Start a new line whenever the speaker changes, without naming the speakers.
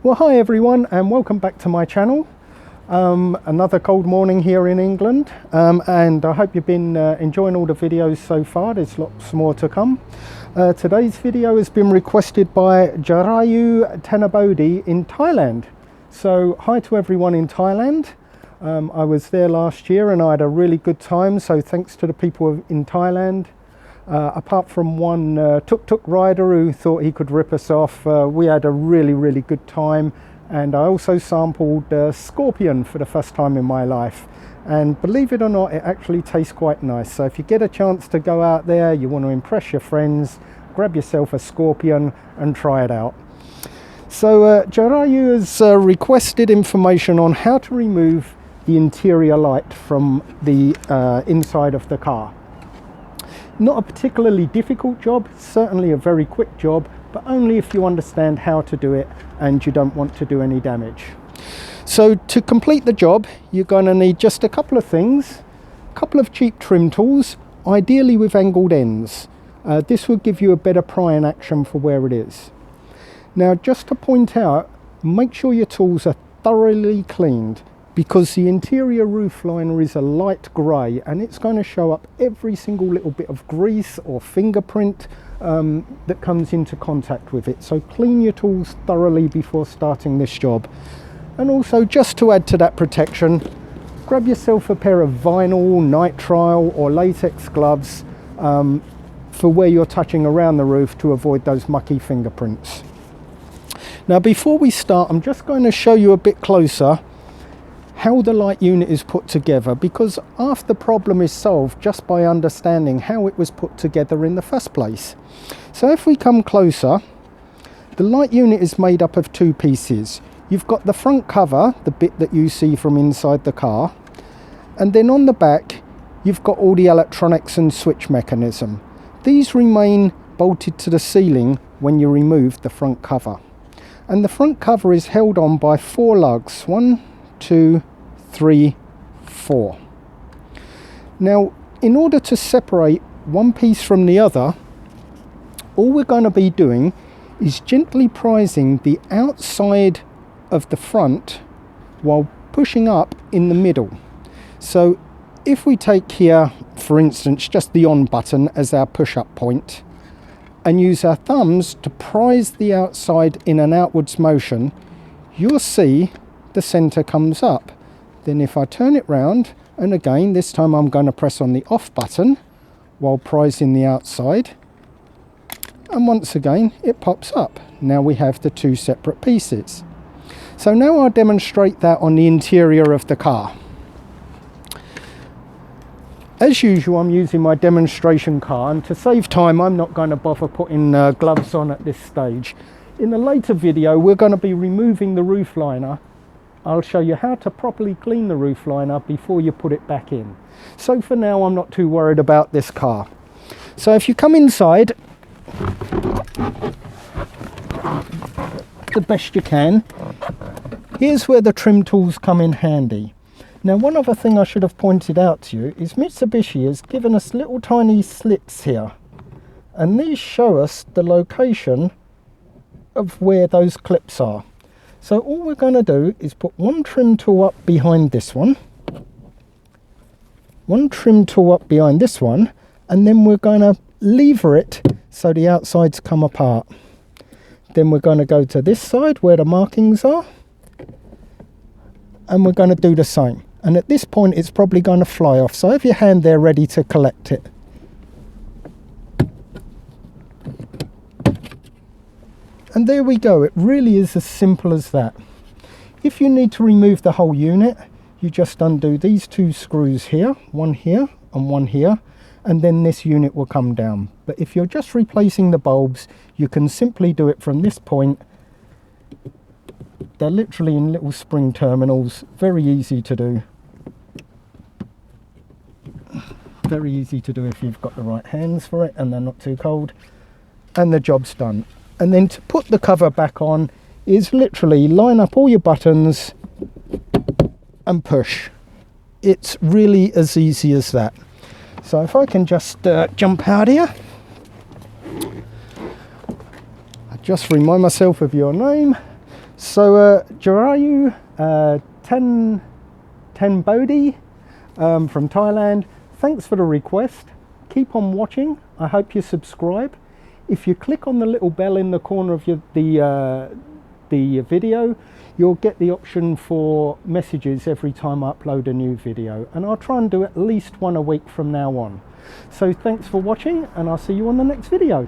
Well, hi everyone, and welcome back to my channel. Another cold morning here in England, and I hope you've been enjoying all the videos so far. There's lots more to come. Today's video has been requested by Jirayu Tanabodee in Thailand. So hi to everyone in Thailand. I was there last year and I had a really good time, so thanks to the people in Thailand. Apart from one tuk-tuk rider who thought he could rip us off, we had a really good time, and I also sampled scorpion for the first time in my life, and believe it or not, it actually tastes quite nice. So if you get a chance to go out there, you want to impress your friends, grab yourself a scorpion and try it out. So Jirayu has requested information on how to remove the interior light from the inside of the car. Not a particularly difficult job, certainly a very quick job, but only if you understand how to do it and you don't want to do any damage. So to complete the job, you're going to need just a couple of things, a couple of cheap trim tools, ideally with angled ends. This will give you a better prying action for where it is. Now, just to point out, make sure your tools are thoroughly cleaned, because the interior roof liner is a light grey and it's going to show up every single little bit of grease or fingerprint that comes into contact with it. So clean your tools thoroughly before starting this job. And also, just to add to that protection, grab yourself a pair of vinyl, nitrile or latex gloves for where you're touching around the roof to avoid those mucky fingerprints. Now, before we start, I'm just going to show you a bit closer how the light unit is put together, because half the problem is solved just by understanding how it was put together in the first place. So if we come closer, the light unit is made up of two pieces. You've got the front cover, the bit that you see from inside the car, and then on the back you've got all the electronics and switch mechanism. These remain bolted to the ceiling when you remove the front cover, and the front cover is held on by four lugs. 1, 2, 3, 4. Now, in order to separate one piece from the other, all we're going to be doing is gently prising the outside of the front while pushing up in the middle. So if we take here, for instance, just the on button as our push-up point and use our thumbs to prise the outside in an outwards motion, you'll see the center comes up. Then if I turn it round, and again this time I'm going to press on the off button while prising the outside, and once again it pops up. Now we have the two separate pieces. So now I'll demonstrate that on the interior of the car. As usual, I'm using my demonstration car, and to save time I'm not going to bother putting gloves on at this stage. In a later video we're going to be removing the roof liner. I'll show you how to properly clean the roof liner before you put it back in. So for now, I'm not too worried about this car. So if you come inside the best you can, here's where the trim tools come in handy. Now, one other thing I should have pointed out to you is Mitsubishi has given us little tiny slits here, and these show us the location of where those clips are. So all we're going to do is put one trim tool up behind this one, one trim tool up behind this one, and then we're going to lever it so the outsides come apart. Then we're going to go to this side where the markings are, and we're going to do the same. And at this point it's probably going to fly off, so have your hand there ready to collect it. And there we go, it really is as simple as that. If you need to remove the whole unit, you just undo these two screws here and one here, and then this unit will come down. But if you're just replacing the bulbs, you can simply do it from this point. They're literally in little spring terminals, very easy to do. Very easy to do if you've got the right hands for it and they're not too cold, and the job's done. And then to put the cover back on is literally line up all your buttons and push. It's really as easy as that. So if I can just jump out here, I just remind myself of your name. So Jirayu Tanabodee from Thailand, thanks for the request. Keep on watching. I hope you subscribe. If you click on the little bell in the corner of the video, you'll get the option for messages every time I upload a new video, and I'll try and do at least one a week from now on. So thanks for watching, and I'll see you on the next video.